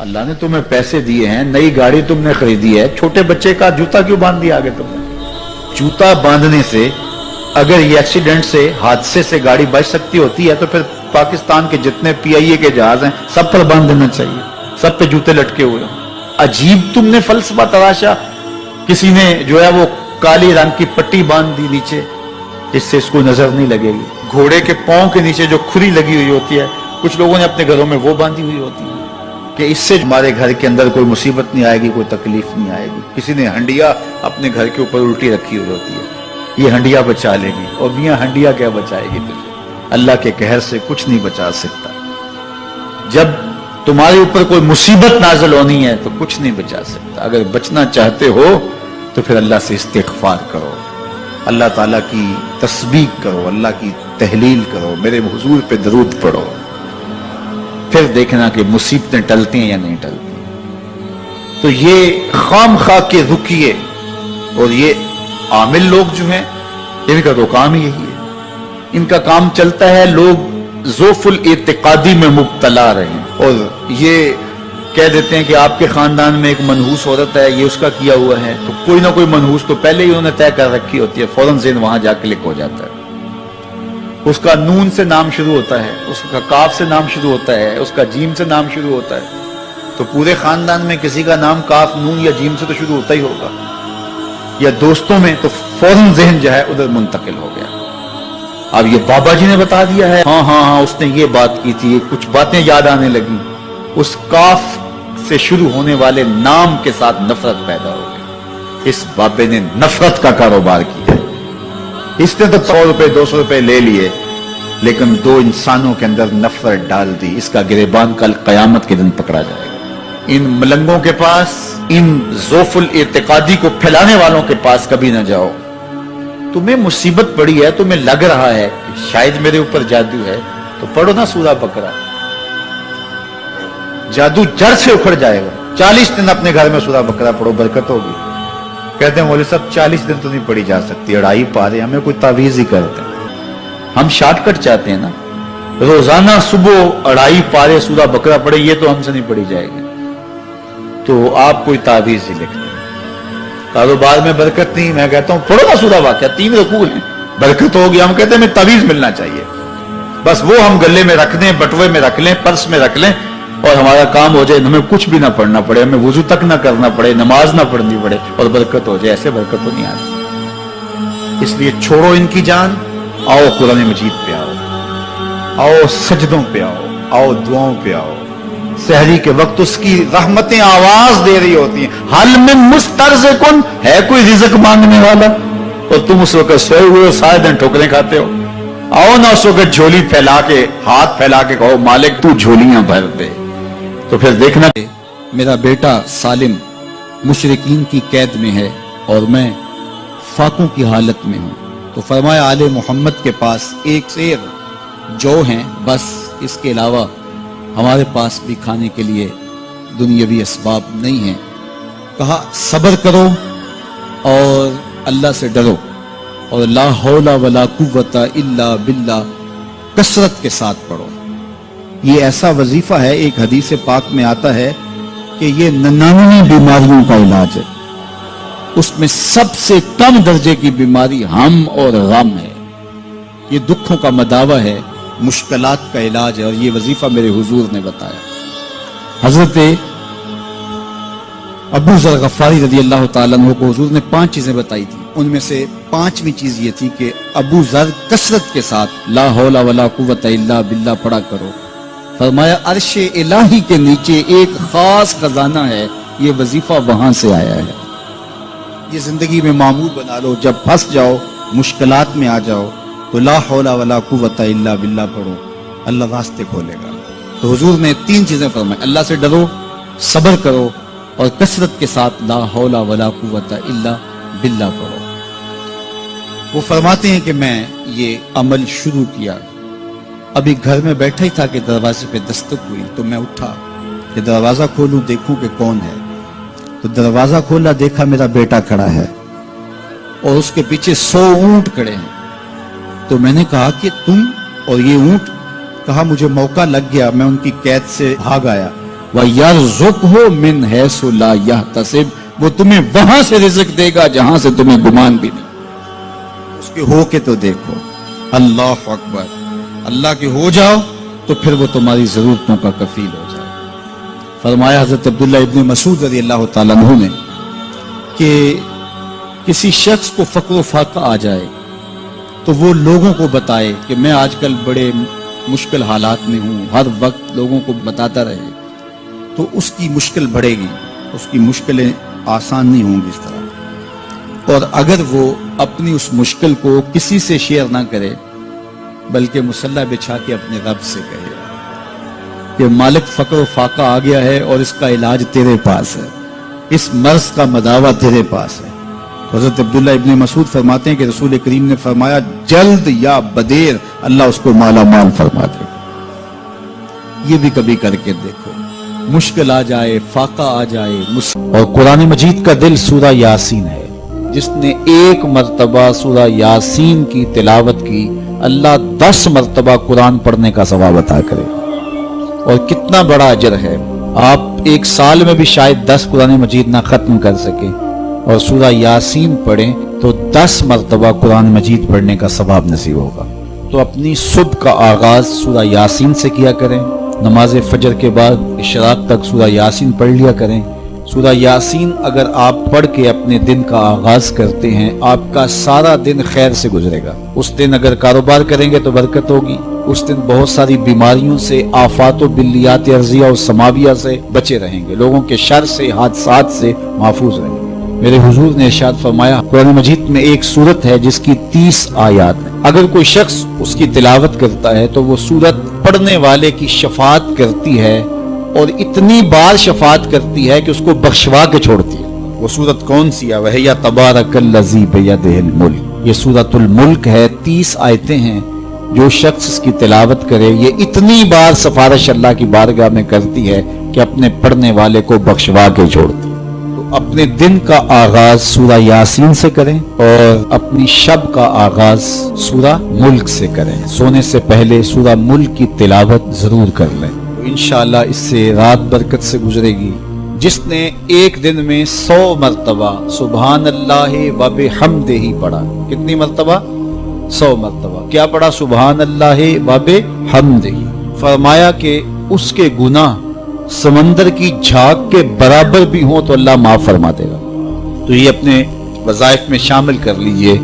اللہ نے تمہیں پیسے دیے ہیں, نئی گاڑی تم نے خریدی ہے, چھوٹے بچے کا جوتا کیوں باندھ دیا آگے تم نے؟ جوتا باندھنے سے اگر یہ ایکسیڈنٹ سے, حادثے سے گاڑی بچ سکتی ہوتی ہے تو پھر پاکستان کے جتنے پی آئی اے کے جہاز ہیں سب پر باندھ دینا چاہیے, سب پہ جوتے لٹکے ہوئے ہوں. عجیب تم نے فلسفہ تراشا. کسی نے جو ہے وہ کالی رنگ کی پٹی باندھ دی نیچے جس سے اس کو نظر نہیں لگے گی. گھوڑے کے پاؤں کے نیچے جو کھری لگی ہوئی ہوتی ہے, کچھ لوگوں نے اپنے گھروں میں وہ باندھی ہوئی ہوتی ہے کہ اس سے ہمارے گھر کے اندر کوئی مصیبت نہیں آئے گی, کوئی تکلیف نہیں آئے گی. کسی نے ہنڈیا اپنے گھر کے اوپر الٹی رکھی ہوئی ہوتی ہے, یہ ہنڈیا بچا لے گی. اور میاں ہنڈیا کیا بچائے گی تجھے؟ اللہ کے قہر سے کچھ نہیں بچا سکتا. جب تمہارے اوپر کوئی مصیبت نازل ہونی ہے تو کچھ نہیں بچا سکتا. اگر بچنا چاہتے ہو تو پھر اللہ سے استغفار کرو, اللہ تعالیٰ کی تسبیح کرو, اللہ کی تحلیل کرو, میرے حضور پہ درود پڑھو, پھر دیکھنا کہ مصیبتیں ٹلتی ہیں یا نہیں ٹلتی. تو یہ خام خواہ کے رکیے اور یہ عامل لوگ جو ہیں ان کا تو کام ہی یہی ہے. ان کا کام چلتا ہے لوگ ذوف الاعتقادی میں مبتلا رہے ہیں اور یہ کہہ دیتے ہیں کہ آپ کے خاندان میں ایک منحوس عورت ہے, یہ اس کا کیا ہوا ہے, تو کوئی نہ کوئی منحوس تو پہلے ہی انہوں نے طے کر رکھی ہوتی ہے, فوراً ذہن وہاں جا کلک ہو جاتا ہے. اس کا نون سے نام شروع ہوتا ہے, اس کا کاف سے نام شروع ہوتا ہے, اس کا جیم سے نام شروع ہوتا ہے, تو پورے خاندان میں کسی کا نام کاف, نون یا جیم سے تو شروع ہوتا ہی ہوگا, یا دوستوں میں, تو فوراً ذہن جو ہے ادھر منتقل ہو گیا. اب یہ بابا جی نے بتا دیا ہے, ہاں ہاں ہاں اس نے یہ بات کی تھی, کچھ باتیں یاد آنے لگی. اس کاف سے شروع ہونے والے نام کے ساتھ نفرت پیدا ہو گئی. اس بابے نے نفرت کا کاروبار کیا. اس نے تو 100 روپے 200 روپے لے لیے, لیکن دو انسانوں کے اندر نفرت ڈال دی. اس کا گریبان کل قیامت کے دن پکڑا جائے گا. ان ملنگوں کے پاس, ان ذوف الاعتقادی کو پھیلانے والوں کے پاس کبھی نہ جاؤ. تمہیں مصیبت پڑی ہے, تمہیں لگ رہا ہے کہ شاید میرے اوپر جادو ہے, تو پڑھو نا سورہ بقرہ, جادو جڑ سے اکھڑ جائے گا. 40 دن اپنے گھر میں سورہ بقرہ پڑھو, برکت ہوگی. کہتے ہیں مولوی صاحب 40 دن تو نہیں پڑھی جا سکتی, 2.5 پارے, ہمیں کوئی تعویذ ہی کرتے ہیں. ہم شارٹ کٹ چاہتے ہیں نا, روزانہ صبح 2.5 پارے سورہ بقرہ پڑھے, یہ تو ہم سے نہیں پڑھی جائے گی. تو آپ کوئی تعویذ ہی لکھ دیں. کاروبار میں برکت نہیں, میں کہتا ہوں پڑھو نا سورہ واقعہ, 3 رکوع ہیں, برکت ہوگی. ہم کہتے ہیں ہمیں تعویذ ملنا چاہیے, بس وہ ہم گلے میں رکھ دیں, بٹوے میں رکھ لیں, پرس میں رکھ لیں, اور ہمارا کام ہو جائے, ہمیں کچھ بھی نہ پڑھنا پڑے, ہمیں وضو تک نہ کرنا پڑے, نماز نہ پڑھنی پڑے, اور برکت ہو جائے. ایسے برکت تو نہیں آتی. اس لیے چھوڑو ان کی جان, آؤ قرآن مجید پہ آؤ, آؤ سجدوں پہ آؤ, آؤ دعاؤں پہ آؤ. سحری کے وقت اس کی رحمتیں آواز دے رہی ہوتی ہیں, حل من مسترزقن, ہے کوئی رزق مانگنے والا, اور تم اس وقت سوئے ہوئے ہو, سارے دن ٹھوکریں کھاتے ہو. آؤ نا اس وقت جھولی پھیلا کے, ہاتھ پھیلا کے کہو مالک تو جھولیاں بھر دے. تو پھر دیکھنا, میرا بیٹا سالم مشرکین کی قید میں ہے اور میں فاقوں کی حالت میں ہوں. تو فرمایا آل محمد کے پاس ایک سیر جو ہیں, بس اس کے علاوہ ہمارے پاس بھی کھانے کے لیے دنیاوی اسباب نہیں ہیں. کہا صبر کرو اور اللہ سے ڈرو, اور لا حول ولا قوت الا باللہ کثرت کے ساتھ پڑھو. یہ ایسا وظیفہ ہے, ایک حدیث پاک میں آتا ہے کہ یہ 99 بیماریوں کا علاج ہے. اس میں سب سے کم درجے کی بیماری ہم اور غم ہے. یہ دکھوں کا مداوع ہے, مشکلات کا علاج ہے, اور یہ وظیفہ میرے حضور نے بتایا. حضرت ابو ذر غفاری رضی اللہ تعالیٰ عنہ کو حضور نے 5 چیزیں بتائی تھی. ان میں سے 5ویں چیز یہ تھی کہ ابو ذر کثرت کے ساتھ لا حول ولا قوت الا باللہ پڑھا کرو. فرمایا عرش الہی کے نیچے ایک خاص خزانہ ہے, یہ وظیفہ وہاں سے آیا ہے. یہ زندگی میں معمول بنا لو, جب پھنس جاؤ, مشکلات میں آ جاؤ, تو لا حول ولا قوت الا باللہ پڑھو, اللہ راستے کھولے گا. تو حضور نے 3 چیزیں فرمائی, اللہ سے ڈرو, صبر کرو, اور کثرت کے ساتھ لا حول ولا قوت الا باللہ پڑھو. وہ فرماتے ہیں کہ میں یہ عمل شروع کیا, ابھی گھر میں بیٹھا ہی تھا کہ دروازے پہ دستک ہوئی, تو میں اٹھا کہ دروازہ کھولوں دیکھوں کہ کون ہے. تو دروازہ کھولا, دیکھا میرا بیٹا کھڑا ہے اور اس کے پیچھے 100 اونٹ کھڑے ہیں. تو میں نے کہا کہ تم اور یہ اونٹ؟ کہا مجھے موقع لگ گیا, میں ان کی قید سے بھاگ آیا. وَيَرْزُقْهُ مِنْ حَيْثُ لَا يَحْتَسِبُ، وہ تمہیں وہاں سے رزق دے گا جہاں سے تمہیں گمان بھی نہیں۔ اس کے ہو کے تو دیکھو، اللہ اکبر، اللہ کے ہو جاؤ تو پھر وہ تمہاری ضرورتوں کا کفیل ہو جائے۔ فرمایا حضرت عبداللہ ابن مسعود رضی اللہ تعالیٰ عنہ نے کہ کسی شخص کو فقر و فاقہ آ جائے تو وہ لوگوں کو بتائے کہ میں آج کل بڑے مشکل حالات میں ہوں، ہر وقت لوگوں کو بتاتا رہے تو اس کی مشکل بڑھے گی، اس کی مشکلیں آسان نہیں ہوں گی اس طرح۔ اور اگر وہ اپنی اس مشکل کو کسی سے شیئر نہ کرے بلکہ مصلی بچھا کے اپنے رب سے کہے کہ مالک فقر و فاقہ آ گیا ہے اور اس کا علاج تیرے پاس ہے، اس مرض کا مداوع تیرے پاس ہے۔ حضرت عبداللہ ابن مسعود فرماتے ہیں کہ رسول کریم نے فرمایا جلد یا بدیر اللہ اس کو مالا مال فرما دے۔ یہ بھی کبھی کر کے دیکھو، مشکل آ جائے، فاقہ آ جائے۔ اور قرآن مجید کا دل سورہ یاسین ہے، جس نے ایک مرتبہ سورہ یاسین کی تلاوت کی اللہ 10 مرتبہ قرآن پڑھنے کا ثواب عطا کرے۔ اور کتنا بڑا اجر ہے، آپ ایک سال میں بھی شاید 10 قرآن مجید نہ ختم کر سکیں اور سورہ یاسین پڑھیں تو 10 مرتبہ قرآن مجید پڑھنے کا ثواب نصیب ہوگا۔ تو اپنی صبح کا آغاز سورہ یاسین سے کیا کریں، نماز فجر کے بعد اشراق تک سورہ یاسین پڑھ لیا کریں۔ سورہ یاسین اگر آپ پڑھ کے اپنے دن کا آغاز کرتے ہیں آپ کا سارا دن خیر سے گزرے گا۔ اس دن اگر کاروبار کریں گے تو برکت ہوگی، اس دن بہت ساری بیماریوں سے، آفات و بلیات ارضیہ اور سماویہ سے بچے رہیں گے، لوگوں کے شر سے، حادثات سے محفوظ رہیں گے۔ میرے حضور نے ارشاد فرمایا قرآن مجید میں ایک سورت ہے جس کی 30 آیات ہیں، اگر کوئی شخص اس کی تلاوت کرتا ہے تو وہ سورت پڑھنے والے کی شفاعت کرتی ہے اور اتنی بار شفاعت کرتی ہے کہ اس کو بخشوا کے چھوڑتی ہے۔ وہ سورت کون سی ہے؟ وَهِيَ تَبَارَكَ الَّذِي بِيَدِهِ الْمُلْكُ، یہ سورۃ الملک ہے، 30 آیتیں ہیں۔ جو شخص اس کی تلاوت کرے یہ اتنی بار سفارش اللہ کی بارگاہ میں کرتی ہے کہ اپنے پڑھنے والے کو بخشوا کے چھوڑتی ہے۔ تو اپنے دن کا آغاز سورہ یاسین سے کریں اور اپنی شب کا آغاز سورہ ملک سے کریں۔ سونے سے پہلے سورہ ملک کی تلاوت ضرور کر لیں، انشاءاللہ اس سے رات برکت سے گزرے گی۔ جس نے ایک دن میں 100 مرتبہ سبحان اللہ و بحمدہ پڑھا، کتنی مرتبہ؟ 100 مرتبہ کیا پڑھا؟ سبحان اللہ و بحمدہ۔ فرمایا کہ اس کے گناہ سمندر کی جھاگ کے برابر بھی ہوں تو اللہ معاف فرما دے گا۔ تو یہ اپنے وظائف میں شامل کر لیجئے،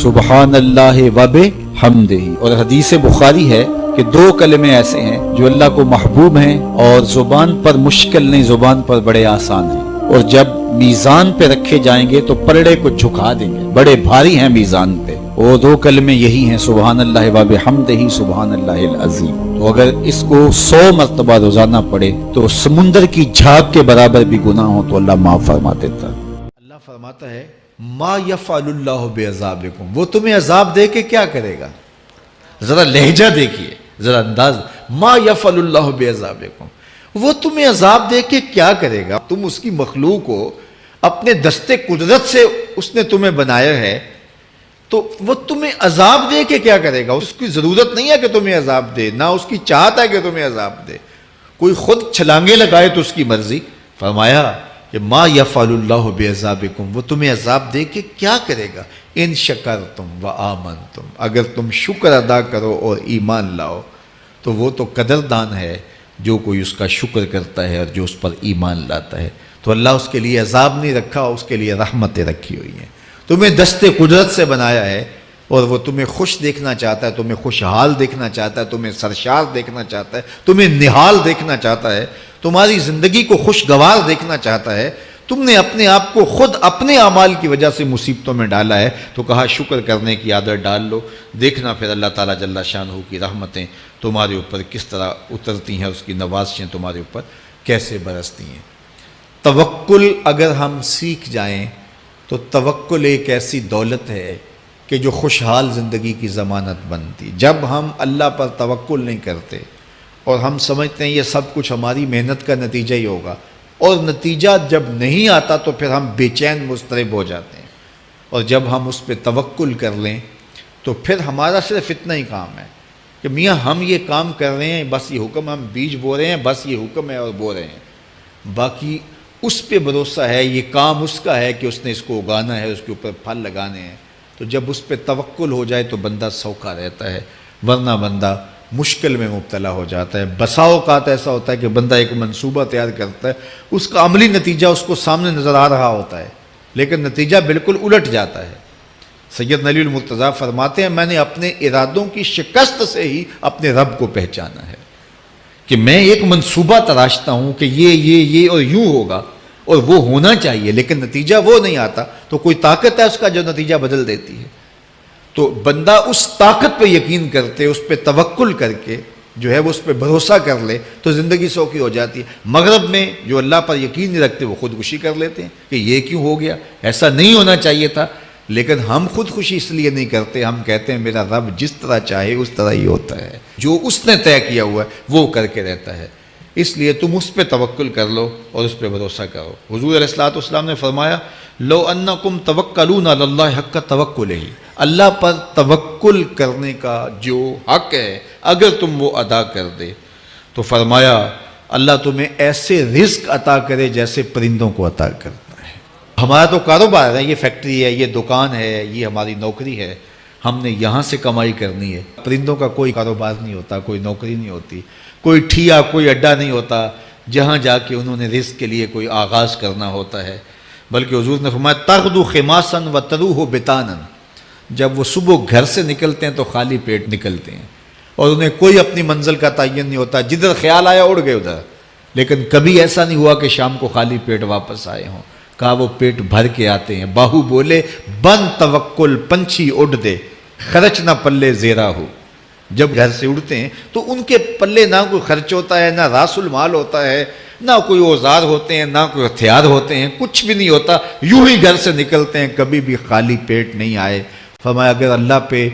سبحان اللہ و بحمدہ۔ اور حدیث بخاری ہے کہ 2 کلمے ایسے ہیں جو اللہ کو محبوب ہیں اور زبان پر مشکل نہیں، زبان پر بڑے آسان ہیں، اور جب میزان پہ رکھے جائیں گے تو پلڑے کو جھکا دیں گے، بڑے بھاری ہیں میزان پہ۔ وہ 2 کلمے یہی ہیں، سبحان اللہ و بحمدہ، سبحان اللہ العظیم۔ تو اگر اس کو 100 مرتبہ روزانہ پڑھے تو سمندر کی جھاگ کے برابر بھی گناہ ہو تو اللہ معاف فرما دیتا ہے۔ اللہ فرماتا ہے ما یفعل اللہ بعذابکم، وہ تمہیں عذاب دے کے کیا کرے گا؟ ذرا لہجہ دیکھیے، ذرا انداز، ما یفعل اللہ بعذابکم، وہ تمہیں عذاب دے کے کیا کرے گا؟ تم اس کی مخلوق ہو، اپنے دستے قدرت سے اس نے تمہیں بنایا ہے، تو وہ تمہیں عذاب دے کے کیا کرے گا؟ اس کی ضرورت نہیں ہے کہ تمہیں عذاب دے، نہ اس کی چاہت ہے کہ تمہیں عذاب دے، کوئی خود چھلانگے لگائے تو اس کی مرضی۔ فرمایا کہ ما یفعل اللہ بعذابکم، وہ تمہیں عذاب دے کے کیا کرے گا؟ ان شکرتم و آمنتم، اگر تم شکر ادا کرو اور ایمان لاؤ تو وہ تو قدردان ہے جو کوئی اس کا شکر کرتا ہے اور جو اس پر ایمان لاتا ہے۔ تو اللہ اس کے لیے عذاب نہیں رکھا، اس کے لیے رحمتیں رکھی ہوئی ہیں۔ تمہیں دستے قدرت سے بنایا ہے اور وہ تمہیں خوش دیکھنا چاہتا ہے، تمہیں خوشحال دیکھنا چاہتا ہے، تمہیں سرشار دیکھنا چاہتا ہے، تمہیں نہال دیکھنا چاہتا ہے، تمہاری زندگی کو خوشگوار دیکھنا چاہتا ہے۔ تم نے اپنے آپ کو خود اپنے اعمال کی وجہ سے مصیبتوں میں ڈالا ہے، تو کہا شکر کرنے کی عادت ڈال لو، دیکھنا پھر اللہ تعالیٰ جل شانہ کی رحمتیں تمہارے اوپر کس طرح اترتی ہیں، اس کی نوازشیں تمہارے اوپر کیسے برستی ہیں۔ توکل اگر ہم سیکھ جائیں تو توکل ایک ایسی دولت ہے کہ جو خوشحال زندگی کی ضمانت بنتی۔ جب ہم اللہ پر توکل نہیں کرتے اور ہم سمجھتے ہیں یہ سب کچھ ہماری محنت کا نتیجہ ہی ہوگا، اور نتیجہ جب نہیں آتا تو پھر ہم بے چین مضطرب ہو جاتے ہیں، اور جب ہم اس پہ توکل کر لیں تو پھر ہمارا صرف اتنا ہی کام ہے کہ میاں ہم یہ کام کر رہے ہیں، بس یہ حکم، ہم بیج بو رہے ہیں، بس یہ حکم ہے اور بو رہے ہیں، باقی اس پہ بھروسہ ہے، یہ کام اس کا ہے کہ اس نے اس کو اگانا ہے، اس کے اوپر پھل لگانے ہیں۔ تو جب اس پہ توکل ہو جائے تو بندہ سوکھا رہتا ہے، ورنہ بندہ مشکل میں مبتلا ہو جاتا ہے۔ بسا اوقات ایسا ہوتا ہے کہ بندہ ایک منصوبہ تیار کرتا ہے، اس کا عملی نتیجہ اس کو سامنے نظر آ رہا ہوتا ہے، لیکن نتیجہ بالکل الٹ جاتا ہے۔ سید علی المرتضیٰ فرماتے ہیں میں نے اپنے ارادوں کی شکست سے ہی اپنے رب کو پہچانا ہے، کہ میں ایک منصوبہ تراشتا ہوں کہ یہ اور یوں ہوگا اور وہ ہونا چاہیے، لیکن نتیجہ وہ نہیں آتا، تو کوئی طاقت ہے اس کا جو نتیجہ بدل دیتی ہے۔ تو بندہ اس طاقت پہ یقین کرتے، اس پہ توکل کر کے جو ہے وہ اس پہ بھروسہ کر لے تو زندگی سوکھی ہو جاتی ہے۔ مغرب میں جو اللہ پر یقین نہیں رکھتے وہ خودکشی کر لیتے ہیں کہ یہ کیوں ہو گیا، ایسا نہیں ہونا چاہیے تھا، لیکن ہم خودکشی اس لیے نہیں کرتے، ہم کہتے ہیں میرا رب جس طرح چاہے اس طرح ہی ہوتا ہے، جو اس نے طے کیا ہوا ہے وہ کر کے رہتا ہے، اس لیے تم اس پہ توکل کر لو اور اس پہ بھروسہ کرو۔ حضور علیہ الصلوۃ والسلام نے فرمایا لو انکم توکلون علی اللہ حق توکلہ، اللہ پر توکل کرنے کا جو حق ہے اگر تم وہ ادا کر دے تو فرمایا اللہ تمہیں ایسے رزق عطا کرے جیسے پرندوں کو عطا کرتا ہے۔ ہمارا تو کاروبار ہے، یہ فیکٹری ہے، یہ دکان ہے، یہ ہماری نوکری ہے، ہم نے یہاں سے کمائی کرنی ہے۔ پرندوں کا کوئی کاروبار نہیں ہوتا، کوئی نوکری نہیں ہوتی، کوئی ٹھیا، کوئی اڈا نہیں ہوتا جہاں جا کے انہوں نے رزق کے لیے کوئی آغاز کرنا ہوتا ہے، بلکہ حضور نے فرمایا تغدو خماسا وتروح بطانا، جب وہ صبح گھر سے نکلتے ہیں تو خالی پیٹ نکلتے ہیں اور انہیں کوئی اپنی منزل کا تعین نہیں ہوتا، جدھر خیال آیا اڑ گئے ادھر، لیکن کبھی ایسا نہیں ہوا کہ شام کو خالی پیٹ واپس آئے ہوں، کہا وہ پیٹ بھر کے آتے ہیں۔ باہو بولے بن توکل پنچھی اڑ دے، خرچ نہ پلے زیرا ہو، جب گھر سے اڑتے ہیں تو ان کے پلے نہ کوئی خرچ ہوتا ہے، نہ راس المال ہوتا ہے، نہ کوئی اوزار ہوتے ہیں، نہ کوئی ہتھیار ہوتے ہیں، کچھ بھی نہیں ہوتا، یوں ہی گھر سے نکلتے ہیں، کبھی بھی خالی پیٹ نہیں آئے۔ فرمایا اگر اللہ پہ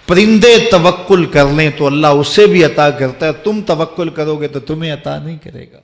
پرندے توکل کر لیں تو اللہ اسے بھی عطا کرتا ہے، تم توکل کرو گے تو تمہیں عطا نہیں کرے گا۔